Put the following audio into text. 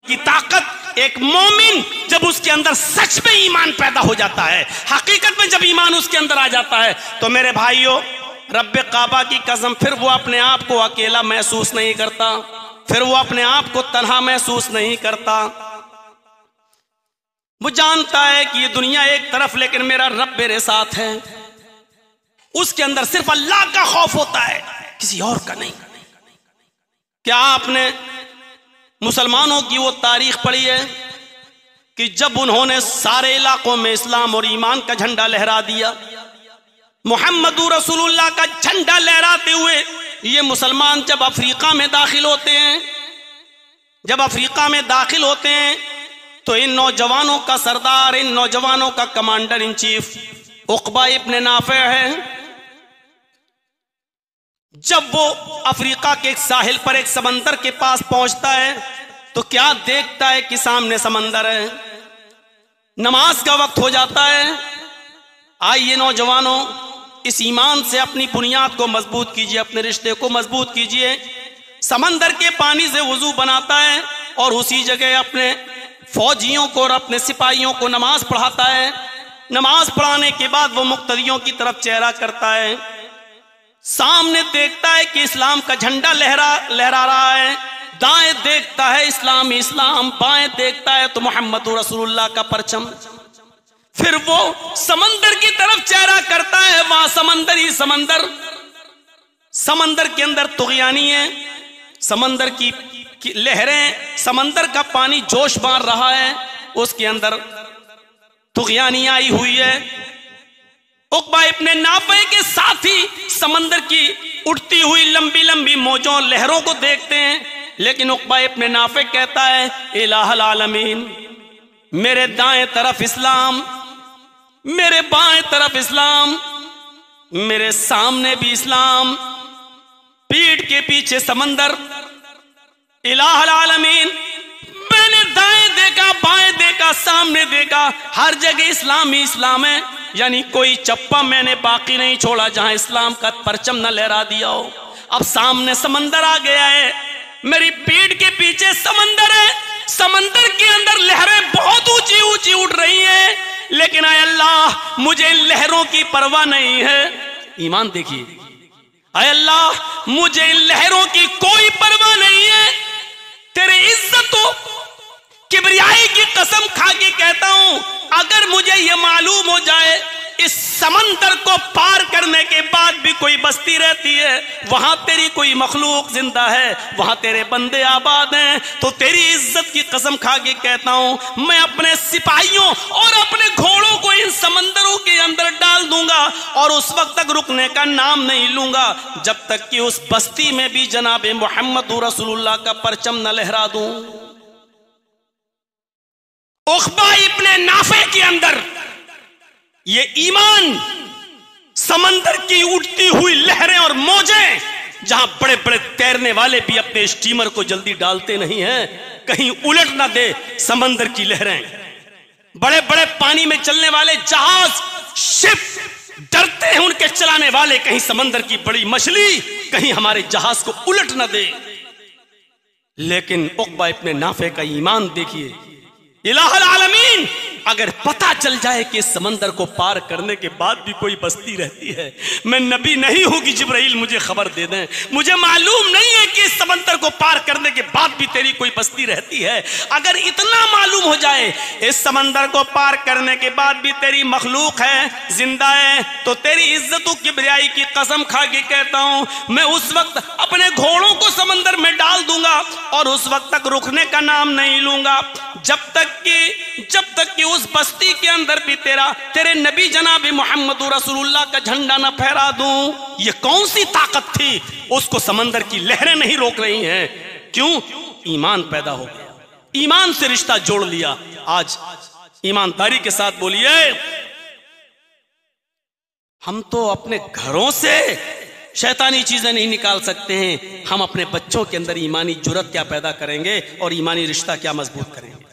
کی طاقت ایک مومن جب اس کے اندر سچ میں ایمان پیدا ہو جاتا ہے، حقیقت میں جب ایمان اس کے اندر آ جاتا ہے، تو میرے بھائیوں رب کعبہ کی قسم پھر وہ اپنے آپ کو اکیلا محسوس نہیں کرتا، پھر وہ اپنے آپ کو تنہا محسوس نہیں کرتا۔ وہ جانتا ہے کہ یہ دنیا ایک طرف لیکن میرا رب میرے ساتھ ہے۔ اس کے اندر صرف اللہ کا خوف ہوتا ہے، کسی اور کا نہیں۔ کیا آپ نے مسلمانوں کی وہ تاریخ پڑھی ہے کہ جب انہوں نے سارے علاقوں میں اسلام اور ایمان کا جھنڈا لہرا دیا، محمد رسول اللہ کا جھنڈا لہراتے ہوئے یہ مسلمان جب افریقہ میں داخل ہوتے ہیں، جب افریقہ میں داخل ہوتے ہیں تو ان نوجوانوں کا سردار، ان نوجوانوں کا کمانڈر ان چیف عقبہ ابن نافع ہے۔ جب وہ افریقہ کے ایک ساحل پر ایک سمندر کے پاس پہنچتا ہے تو کیا دیکھتا ہے کہ سامنے سمندر ہے، نماز کا وقت ہو جاتا ہے۔ آئیے نوجوانوں، اس ایمان سے اپنی بنیاد کو مضبوط کیجئے، اپنے رشتے کو مضبوط کیجئے۔ سمندر کے پانی سے وضو بناتا ہے اور اسی جگہ اپنے فوجیوں کو اور اپنے سپاہیوں کو نماز پڑھاتا ہے۔ نماز پڑھانے کے بعد وہ مقتدیوں کی طرف چہرہ کرتا ہے، سامنے دیکھتا ہے کہ اسلام کا جھنڈا لہرا رہا ہے، دائیں دیکھتا ہے اسلام ہی اسلام، بائیں دیکھتا ہے تو محمد رسول اللہ کا پرچم۔ پھر وہ سمندر کی طرف چہرہ کرتا ہے، وہاں سمندر ہی سمندر، سمندر کے اندر طغیانی ہے، سمندر کی لہریں، سمندر کا پانی جوش مار رہا ہے، اس کے اندر طغیانی آئی ہوئی ہے۔ عقبہ ابن نافع کے ساتھی سمندر کی اٹھتی ہوئی لمبی لمبی موجوں لہروں کو دیکھتے ہیں، لیکن عقبہ ابن نافع کہتا ہے الہ العالمین، میرے دائیں طرف اسلام، میرے بائیں طرف اسلام، میرے سامنے بھی اسلام، پیٹھ کے پیچھے سمندر، الہ العالمین، میں نے دائیں دیکھا، بائیں دیکھا، سامنے دیکھا، ہر جگہ اسلام ہی اسلام ہے، یعنی کوئی چپا میں نے باقی نہیں چھوڑا جہاں اسلام کا پرچم نہ لہرا دیا ہو۔ اب سامنے سمندر آ گیا ہے، میری پیٹھ کے پیچھے سمندر ہے، سمندر کے اندر لہریں بہت اونچی اونچی اٹھ رہی ہیں، لیکن اے اللہ مجھے ان لہروں کی پرواہ نہیں ہے۔ ایمان دیکھیے، اے اللہ مجھے ان لہروں کی کوئی پرواہ نہیں ہے، تیرے عزت و کبریائی کی قسم کھا کے کہتا ہوں، اگر مجھے یہ معلوم ہو جائے اس سمندر کو پار کرنے کے بعد بھی کوئی بستی رہتی ہے، وہاں تیری کوئی مخلوق زندہ ہے، وہاں تیرے بندے آباد ہیں، تو تیری عزت کی قسم کھا کے کہتا ہوں میں اپنے سپاہیوں اور اپنے گھوڑوں کو ان سمندروں کے اندر ڈال دوں گا اور اس وقت تک رکنے کا نام نہیں لوں گا جب تک کہ اس بستی میں بھی جناب محمد رسول اللہ کا پرچم نہ لہرا دوں۔ عقبہ ابن نافع کے اندر یہ ایمان، سمندر کی اٹھتی ہوئی لہریں اور موجیں، جہاں بڑے بڑے تیرنے والے بھی اپنے اسٹیمر کو جلدی ڈالتے نہیں ہیں کہیں الٹ نہ دے سمندر کی لہریں، بڑے بڑے پانی میں چلنے والے جہاز، شپ ڈرتے ہیں ان کے چلانے والے کہیں سمندر کی بڑی مچھلی کہیں ہمارے جہاز کو الٹ نہ دے، لیکن عقبہ ابن نافع کا ایمان دیکھیے، الہ العالمین، اگر پتہ چل جائے کہ اس سمندر کو پار کرنے کے بعد بھی کوئی بستی رہتی ہے، میں نبی نہیں ہوں کہ جبرائیل مجھے خبر دے دیں، مجھے معلوم نہیں ہے کہ اس سمندر کو پار کرنے کے بعد بھی تیری کوئی بستی رہتی ہے، اگر اتنا معلوم ہو جائے اس سمندر کو پار کرنے کے بعد بھی تیری مخلوق ہے، زندہ ہے، تو تیری عزت و کبریائی کی قسم کھا کے کہتا ہوں میں اس وقت اپنے گھوڑوں کو سمندر میں ڈال دوں گا اور اس وقت تک رکنے کا نام نہیں لوں گا جب تک کہ اس بستی کے اندر بھی تیرے نبی جناب محمد رسول اللہ کا جھنڈا نہ پھہرا دوں۔ یہ کون سی طاقت تھی؟ اس کو سمندر کی لہریں نہیں روک رہی ہیں، کیوں؟ ایمان پیدا ہو گیا، ایمان سے رشتہ جوڑ لیا۔ آج ایمانداری کے ساتھ بولیے، ہم تو اپنے گھروں سے شیطانی چیزیں نہیں نکال سکتے ہیں، ہم اپنے بچوں کے اندر ایمانی جرت کیا پیدا کریں گے اور ایمانی رشتہ کیا مضبوط کریں گے؟